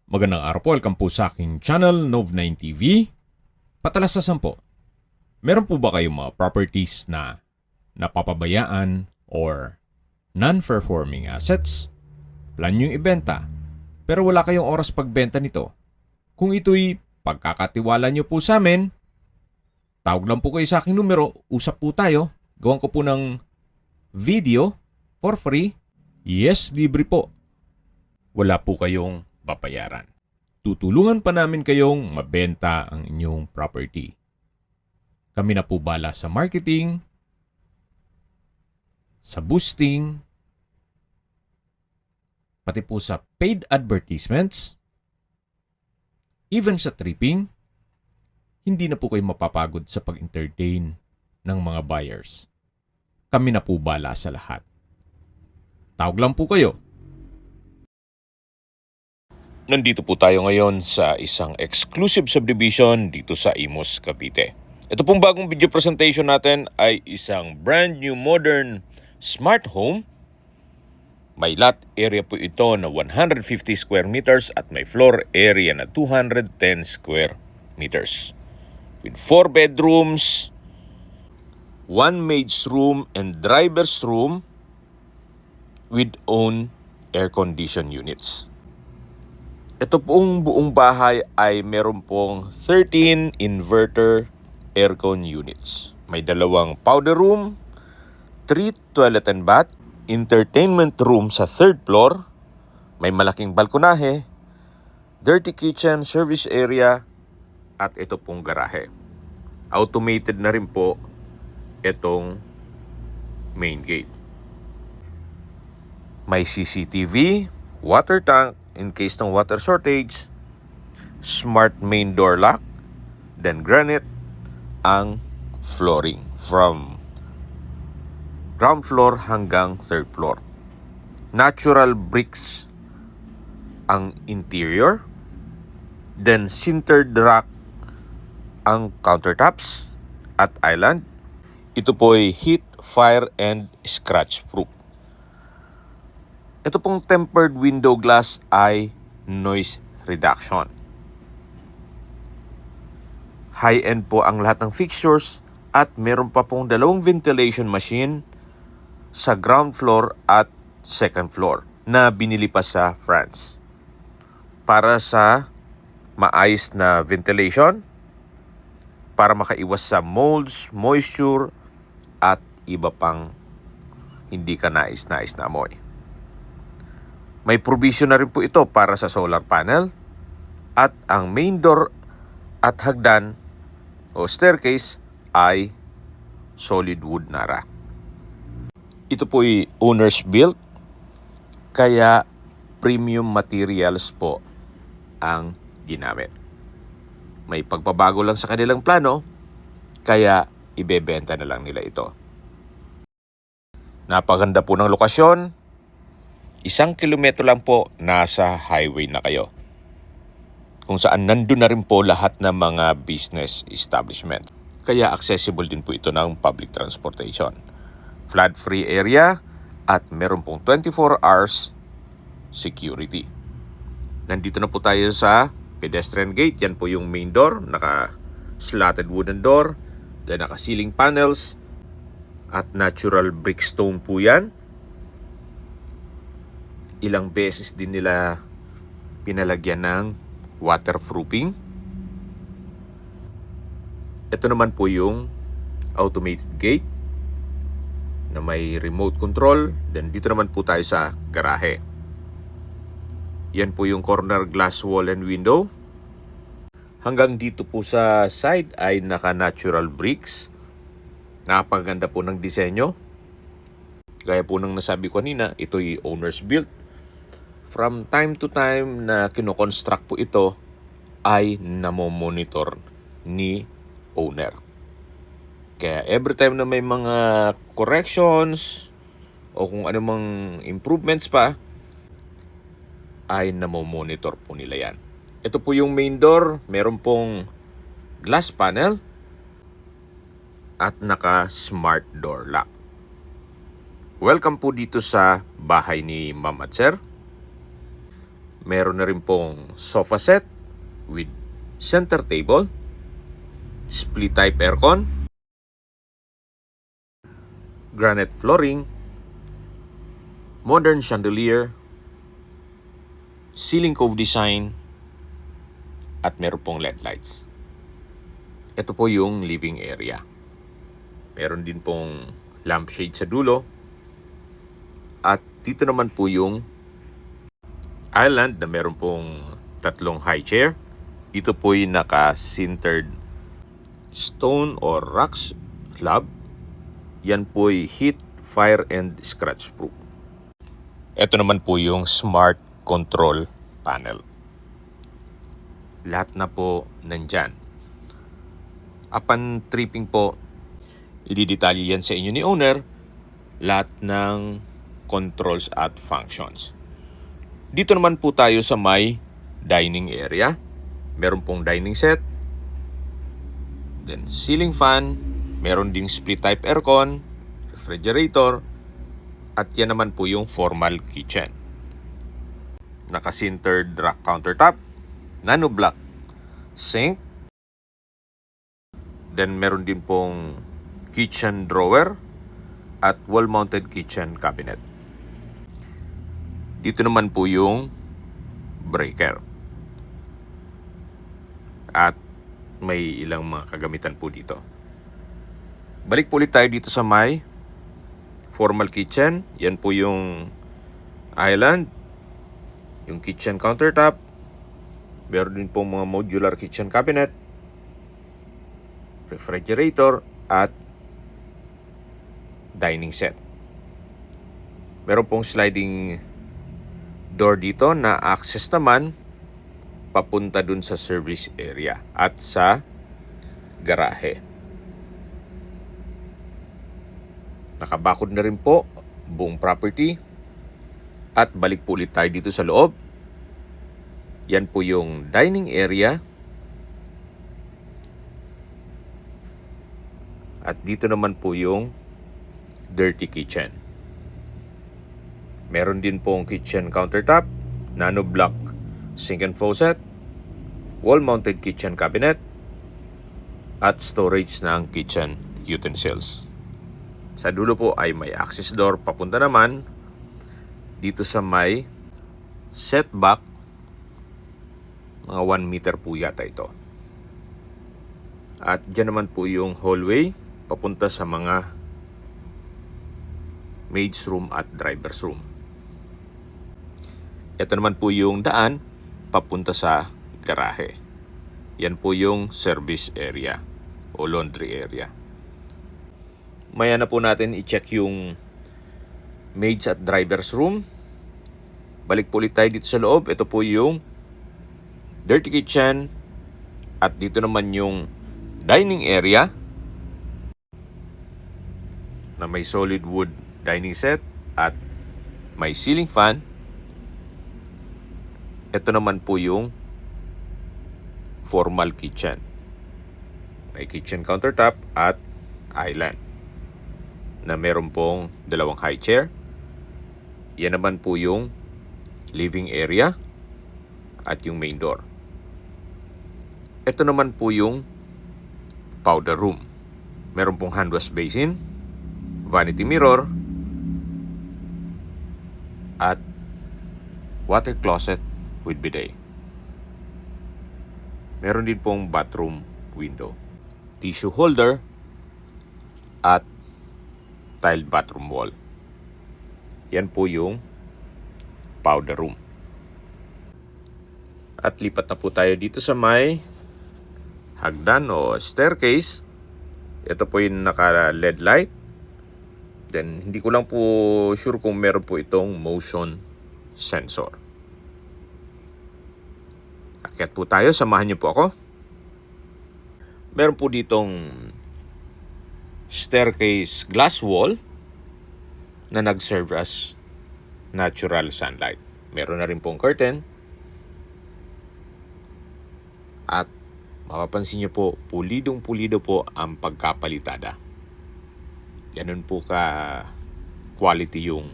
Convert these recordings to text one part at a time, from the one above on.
Magandang araw po, welcome po sa aking channel, Nov9 TV. Patalasasan po, meron po ba kayong mga properties na napapabayaan or non-performing assets? Plan nyo ibenta, pero wala kayong oras pagbenta nito. Kung ito'y pagkakatiwala nyo po sa amin, tawag lang po kayo sa aking numero, usap po tayo, gawan ko po ng video for free. Yes, libre po. Wala po kayong babayaran. Tutulungan pa namin kayong mabenta ang inyong property. Kami na po bala sa marketing, sa boosting, pati po sa paid advertisements, even sa tripping. Hindi na po kayo mapapagod sa pag-entertain ng mga buyers. Kami na po bala sa lahat. Tawag lang po kayo. Nandito po tayo ngayon sa isang exclusive subdivision dito sa Imus, Cavite. Ito pong bagong video presentation natin ay isang brand new modern smart home. May lot area po ito na 150 square meters at may floor area na 210 square meters. With 4 bedrooms, 1 maid's room and driver's room with own air-conditioned units. Ito pong buong bahay ay meron pong 13 inverter aircon units. May 2 powder room, 3 toilet and bath, entertainment room sa 3rd floor, may malaking balkonahe, dirty kitchen, service area, at ito pong garahe. Automated na rin po itong main gate. May CCTV, water tank, in case ng water shortage, smart main door lock, then granite ang flooring from ground floor hanggang 3rd floor. Natural bricks ang interior, then sintered rock ang countertops at island. Ito po ay heat, fire, and scratch proof. Ito pong tempered window glass ay noise reduction. High-end po ang lahat ng fixtures at meron pa pong 2 ventilation machine sa ground floor at 2nd floor na binili pa sa France. Para sa maayos na ventilation, para makaiwas sa molds, moisture, at iba pang hindi ka nais-nais na amoy. May provision na rin po ito para sa solar panel at ang main door at hagdan o staircase ay solid wood nara. Ito po ay owner's built kaya premium materials po ang ginamit. May pagbabago lang sa kanilang plano kaya ibebenta na lang nila ito. Napaganda po ng lokasyon. 1 kilometro lang po nasa highway na kayo. Kung saan nandun na rin po lahat ng mga business establishment. Kaya accessible din po ito ng public transportation. Flood-free area at meron pong 24 hours security. Nandito na po tayo sa pedestrian gate. Yan po yung main door. Naka-slatted wooden door. Then naka-ceiling panels. At natural brick stone po yan. Ilang beses din nila pinalagyan ng waterproofing. Ito naman po yung automated gate na may remote control. Then dito naman po tayo sa garahe. Yan po yung corner glass wall and window. Hanggang dito po sa side ay naka-natural bricks. Napakaganda po ng disenyo. Gaya po ng nasabi ko kanina, ito'y owner's built. From time to time na kinoconstruct po ito ay namomonitor ni owner. Kaya every time na may mga corrections o kung anumang improvements pa, ay namomonitor po nila yan. Ito po yung main door, meron pong glass panel at naka-smart door lock. Welcome po dito sa bahay ni Ma'am at Sir. Meron na rin pong sofa set with center table, split type aircon, granite flooring, modern chandelier, ceiling cove design, at meron pong LED lights. Ito po yung living area. Meron din pong lampshade sa dulo. At dito naman po yung island na meron pong 3 high chair. Ito po yung naka-sintered stone or rock slab. Yan po yung heat, fire, and scratch proof. Ito naman po yung smart control panel. Lahat na po nandyan. Upon tripping po, ididetalye yan sa inyo ni owner lahat ng controls at functions. Dito naman po tayo sa may dining area. Meron pong dining set, then ceiling fan, meron ding split type aircon, refrigerator, at yan naman po yung formal kitchen. Naka-sintered rock countertop, nano block sink, then meron din pong kitchen drawer at wall-mounted kitchen cabinet. Dito naman po yung breaker. At may ilang mga kagamitan po dito. Balik po ulit tayo dito sa may formal kitchen. Yan po yung island, yung kitchen countertop. Meron din po mga modular kitchen cabinet, refrigerator, at dining set. Meron pong sliding door dito na access naman papunta dun sa service area at sa garahe. Nakabakod na rin po buong property. At balik po ulit tayo dito sa loob. Yan po yung dining area. At dito naman po yung dirty kitchen. Meron din pong kitchen countertop, nano block sink and faucet, wall-mounted kitchen cabinet, at storage ng kitchen utensils. Sa dulo po ay may access door papunta naman dito sa may setback. Mga 1 meter po yata ito. At dyan naman po yung hallway papunta sa mga maid's room at driver's room. Ito naman po yung daan papunta sa garahe. Yan po yung service area o laundry area. Maya na po natin i-check yung maid's at driver's room. Balik po ulit tayo dito sa loob. Ito po yung dirty kitchen at dito naman yung dining area na may solid wood dining set at may ceiling fan. Ito naman po yung formal kitchen. May kitchen countertop at island na meron pong 2 high chair. Yan naman po yung living area at yung main door. Ito naman po yung powder room. Meron pong hand wash basin, vanity mirror, at water closet with bidet. Meron din pong bathroom window, tissue holder, at tiled bathroom wall. Yan po yung powder room. At lipat na po tayo dito sa may hagdan o staircase. Ito po yung naka-LED light. Then, hindi ko lang po sure kung meron po itong motion sensor. Akyat po tayo, samahan niyo po ako. Meron po ditong staircase glass wall na nag-serve as natural sunlight. Meron na rin pong curtain. At mapapansin niyo po, pulidong-pulido po ang pagkapalitada. Ganun po ka quality yung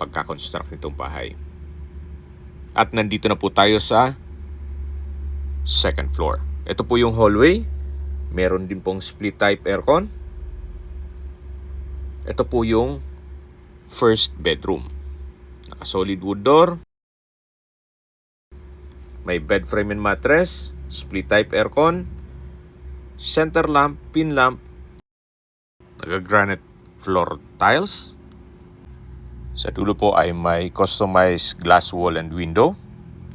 pagkakonstruct nitong bahay. At nandito na po tayo sa second floor. Ito po yung hallway. Meron din pong split type aircon. Ito po yung first bedroom. Naka-solid wood door. May bed frame and mattress. Split type aircon. Center lamp, pin lamp. Naka-granite floor tiles. Sa dulo po ay may customized glass wall and window.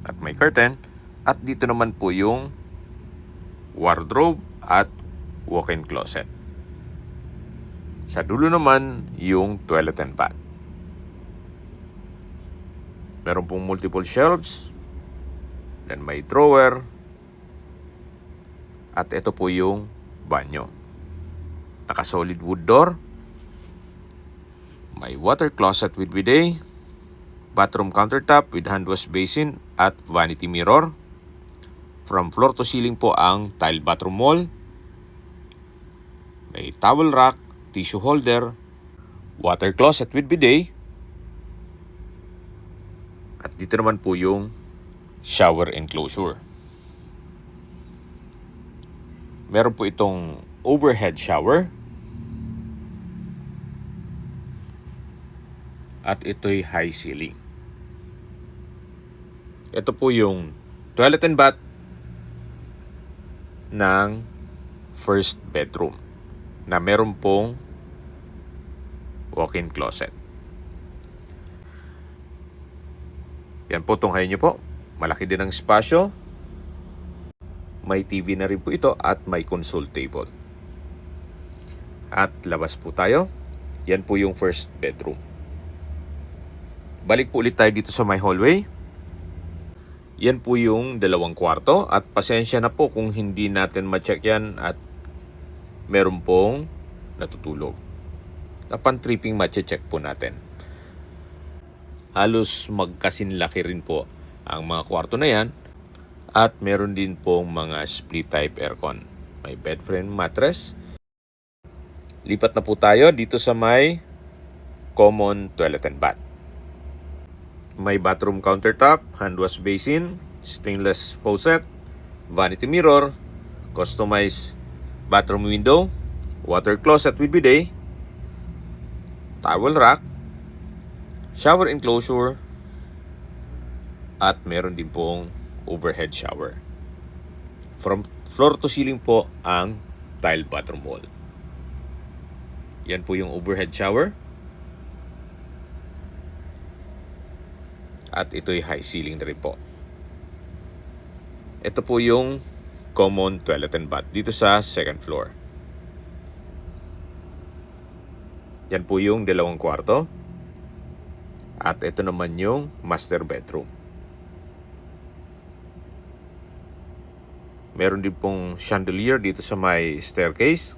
At may curtain. At dito naman po yung wardrobe at walk-in closet. Sa dulo naman yung toilet and bath. Meron pong multiple shelves. Then may drawer. At ito po yung banyo. Naka-solid wood door. May water closet with bidet. Bathroom countertop with hand wash basin at vanity mirror. From floor to ceiling po ang tile bathroom wall. May towel rack, tissue holder, water closet with bidet. At dito naman po yung shower enclosure. Meron po itong overhead shower. At ito'y high ceiling. Ito po yung toilet and bath ng first bedroom na meron pong walk-in closet. Yan po, tunghayin nyo po. Malaki din ang espasyo. May TV na rin po ito at may console table. At labas po tayo. Yan po yung first bedroom. Balik po ulit tayo dito sa my hallway. Yan po yung dalawang kwarto at pasensya na po kung hindi natin ma-check yan at meron pong natutulog. Upon tripping, ma-check po natin. Halos magkasinlaki rin po ang mga kwarto na yan at meron din pong mga split type aircon. May bed frame mattress. Lipat na po tayo dito sa may common toilet and bath. May bathroom countertop, hand wash basin, stainless faucet, vanity mirror, customized bathroom window, water closet with bidet, towel rack, shower enclosure, at meron din pong overhead shower. From floor to ceiling po ang tile bathroom wall. Yan po yung overhead shower. At ito'y high ceiling na rin po. Ito po yung common toilet and bath dito sa second floor. Yan po yung dalawang kwarto. At ito naman yung master bedroom. Meron din pong chandelier dito sa may staircase.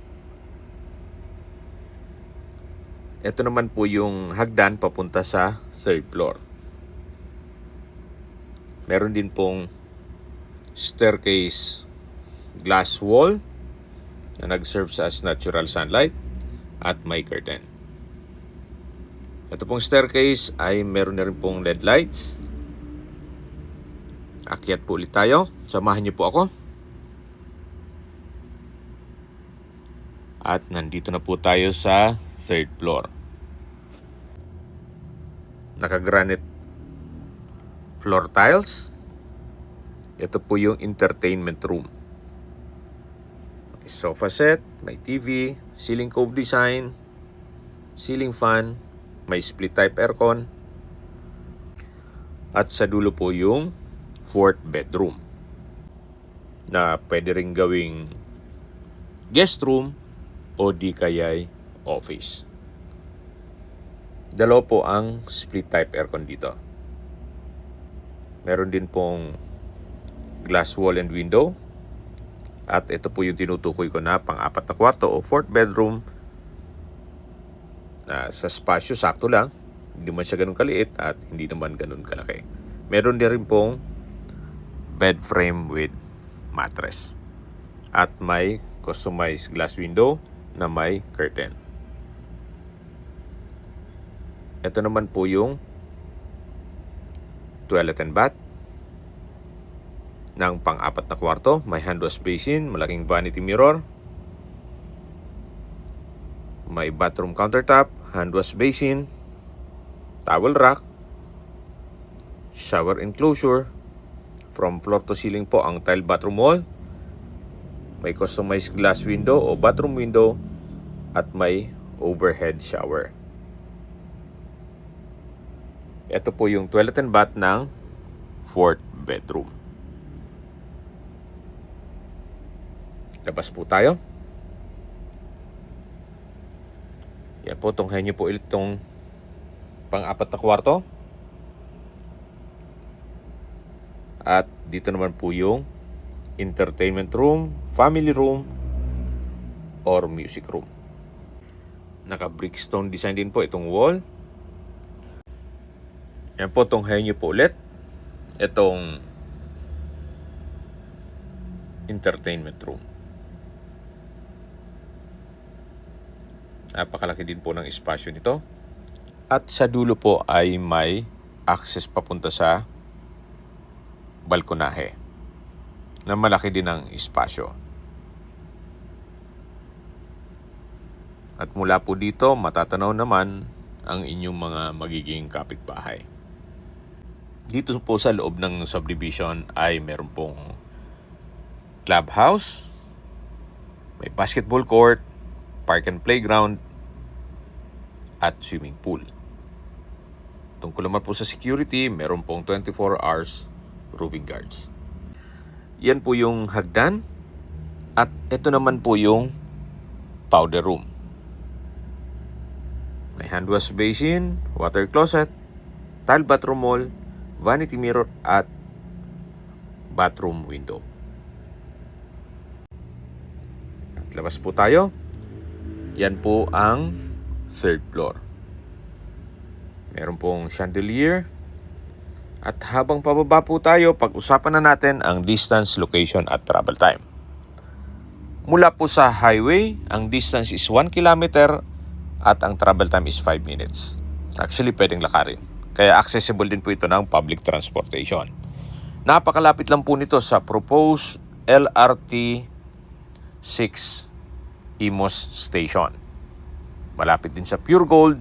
Ito naman po yung hagdan papunta sa third floor. Meron din pong staircase glass wall na nag-serve as natural sunlight at may curtain. Ito pong staircase ay meron na rin pong LED lights. Akyat po ulit tayo. Samahan niyo po ako. At nandito na po tayo sa third floor. Naka-granite floor tiles. Ito po yung entertainment room. May sofa set, may TV, ceiling cove design, ceiling fan, may split type aircon. At sa dulo po yung fourth bedroom na pwede rin gawing guest room o di kaya'y office. Dalawa po ang split type aircon dito. Meron din pong glass wall and window. At ito po yung tinutukoy ko na pang-apat na kwarto o fourth bedroom. Sa spasyo, sakto lang. Hindi man siya ganun kaliit at hindi naman ganun kalaki. Meron din rin pong bed frame with mattress. At may customized glass window na may curtain. Ito naman po yung toilet and bath. ng pang-apat na kwarto. May hand wash basin, malaking vanity mirror. May bathroom countertop, hand wash basin, towel rack, shower enclosure. From floor to ceiling po ang tile bathroom wall. May customized glass window o bathroom window at may overhead shower. Ito po yung toilet and bath ng 4th bedroom. Labas po tayo. Yan po, tunghayin niyo po itong pang-apat na kwarto. At dito naman po yung entertainment room, family room, or music room. Naka-brickstone design din po itong wall. Yan po, tunghayin niyo po ulit itong entertainment room. Napakalaki din po ng espasyo nito. At sa dulo po ay may access papunta sa balkonahe na malaki din ang espasyo. At mula po dito, matatanaw naman ang inyong mga magiging kapitbahay. Dito po sa loob ng subdivision ay meron pong clubhouse, may basketball court, park and playground, at swimming pool. Tungkol naman po sa security, meron pong 24 hours roving guards. Yan po yung hagdan. At ito naman po yung powder room. May hand wash basin, water closet, tile bathroom wall, vanity mirror, at bathroom window. At labas po tayo. Yan po ang 3rd floor. Meron pong chandelier. At habang pababa po tayo, pag-usapan na natin ang distance, location at travel time. Mula po sa highway, ang distance is 1 kilometer at ang travel time is 5 minutes. Actually, pwedeng lakarin. Kaya accessible din po ito ng public transportation. Napakalapit lang po nito sa proposed LRT 6 Imus Station. Malapit din sa Pure Gold,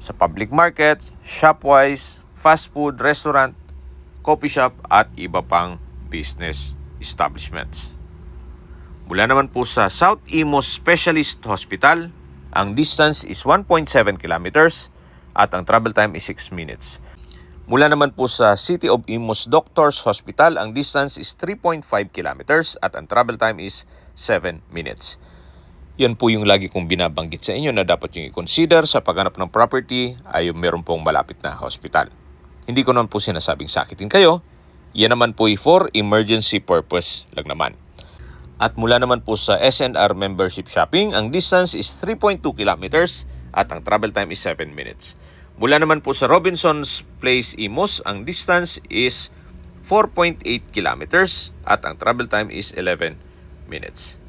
sa public market, Shopwise, fast food, restaurant, coffee shop at iba pang business establishments. Mula naman po sa South Imus Specialist Hospital, ang distance is 1.7 kilometers at ang travel time is 6 minutes. Mula naman po sa City of Imus Doctors Hospital, ang distance is 3.5 kilometers at ang travel time is 7 minutes. Yan po yung lagi kong binabanggit sa inyo na dapat yung i-consider sa paghanap ng property ay meron pong malapit na hospital. Hindi ko naman po sinasabing sakitin kayo. Yan naman po for emergency purpose lang naman. At mula naman po sa SNR Membership Shopping, ang distance is 3.2 kilometers at ang travel time is 7 minutes. Mula naman po sa Robinson's Place Imus, ang distance is 4.8 kilometers at ang travel time is 11 minutes.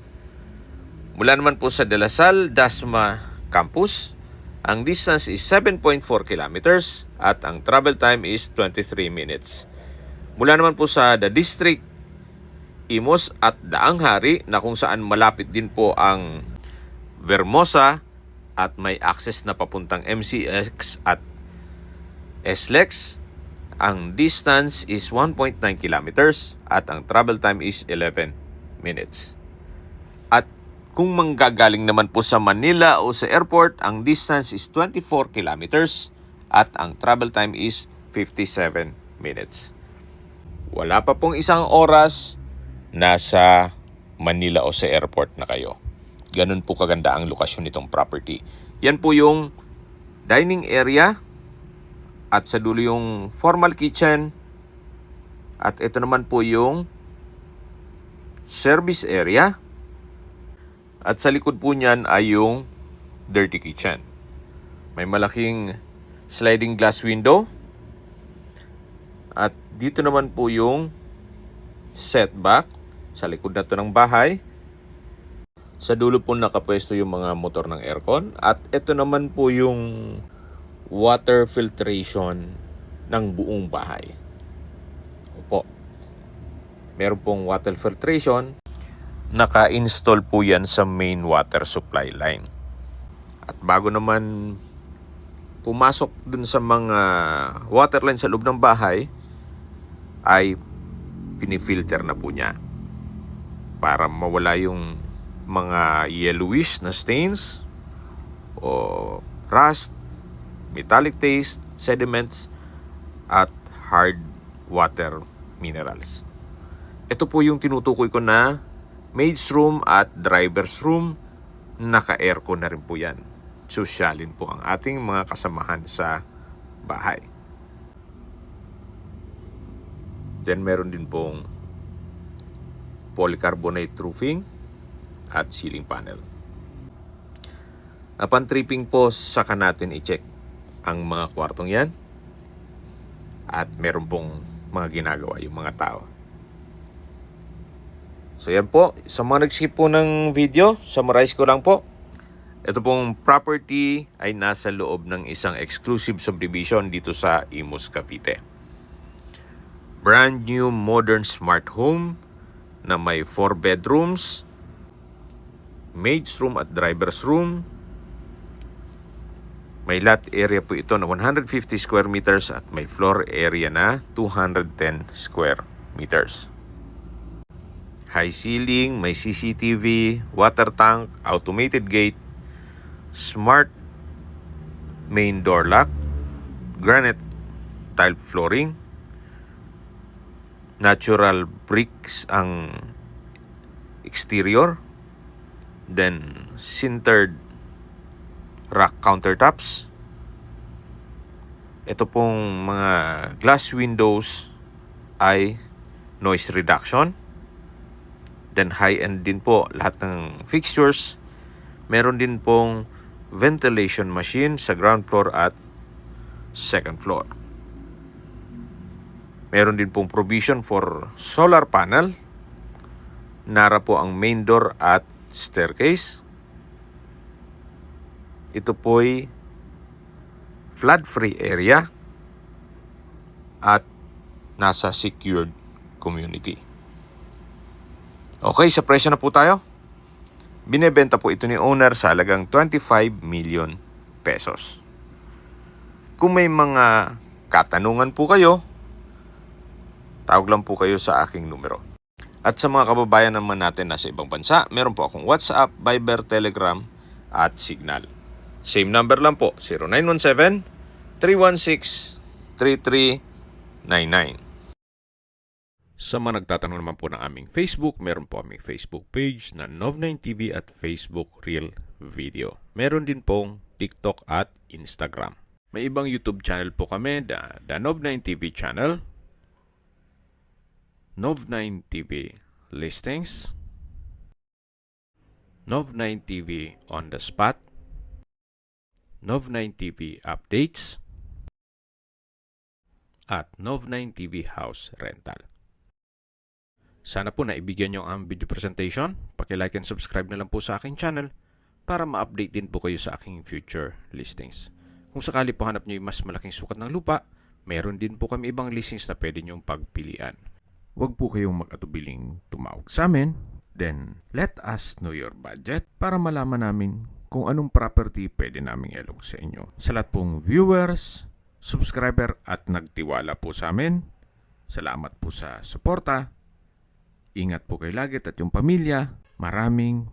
Mula naman po sa De La Salle Dasma Campus, ang distance is 7.4 kilometers at ang travel time is 23 minutes. Mula naman po sa The District Imus at Daang Hari na kung saan malapit din po ang Vermosa at may access na papuntang MCX at SLEX, ang distance is 1.9 kilometers at ang travel time is 11 minutes. At kung manggagaling naman po sa Manila o sa airport, ang distance is 24 kilometers at ang travel time is 57 minutes. Wala pa pong isang oras, nasa Manila o sa airport na kayo. Ganun po kaganda ang lokasyon nitong property. Yan po yung dining area at sa dulo yung formal kitchen at ito naman po yung service area. At sa likod po niyan ay yung dirty kitchen. May malaking sliding glass window. At dito naman po yung setback sa likod na to ng bahay. Sa dulo po nakapwesto yung mga motor ng aircon. At ito naman po yung water filtration ng buong bahay. Opo. meron pong water filtration. Naka-install po yan sa main water supply line. At bago naman pumasok dun sa mga water line sa loob ng bahay, ay pinifilter na po niya para mawala yung mga yellowish na stains o rust, metallic taste, sediments, at hard water minerals. Ito po yung tinutukoy ko na maid's room at driver's room. Naka-aircon na rin po yan. Sosyalin po ang ating mga kasamahan sa bahay. Then meron din pong polycarbonate roofing at ceiling panel. Upon tripping po, saka natin i-check ang mga kwartong yan. At meron pong mga ginagawa yung mga tao. So yan po, sa mga nag-skip po ng video, summarize ko lang po. Ito pong property ay nasa loob ng isang exclusive subdivision dito sa Imus, Cavite. Brand new modern smart home na may 4 bedrooms, maid's room at driver's room. May lot area po ito na 150 square meters at may floor area na 210 square meters. High ceiling, may CCTV, water tank, automated gate, smart main door lock, granite tile flooring, natural bricks ang exterior, then sintered rock countertops. Ito pong mga glass windows ay noise reduction. Then high-end din po lahat ng fixtures. Meron din pong ventilation machine sa ground floor at second floor. Meron din pong provision for solar panel. Nara po ang main door at staircase. Ito po'y flood-free area at nasa secured community. Okay, sa presyo na po tayo. Binebenta po ito ni owner sa halagang 25 million pesos. Kung may mga katanungan po kayo, tawag lang po kayo sa aking numero. At sa mga kababayan naman natin nasa ibang bansa, meron po akong WhatsApp, Viber, Telegram at Signal. Same number lang po, 0917-316-3399. Sa mga nagtatanong naman po ng aming Facebook, meron po aming Facebook page na Nov9TV at Facebook Real Video. Meron din pong TikTok at Instagram. May ibang YouTube channel po kami, the Nov9TV channel, Nov9TV Listings, Nov9TV On The Spot, Nov9TV Updates, at Nov9TV House Rental. Sana po naibigyan nyo ang video presentation. Paki-like and subscribe na lang po sa aking channel para ma-update din po kayo sa aking future listings. Kung sakali po hanap nyo yung mas malaking sukat ng lupa, meron din po kami ibang listings na pwede nyong pagpilian. Huwag po kayong mag-atubiling tumawag sa amin. Then, let us know your budget para malaman namin kung anong property pwede naming ilong sa inyo. Sa lahat pong viewers, subscriber at nagtiwala po sa amin, salamat po sa suporta. Ingat po kayo lagi at yung pamilya. Maraming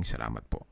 salamat po.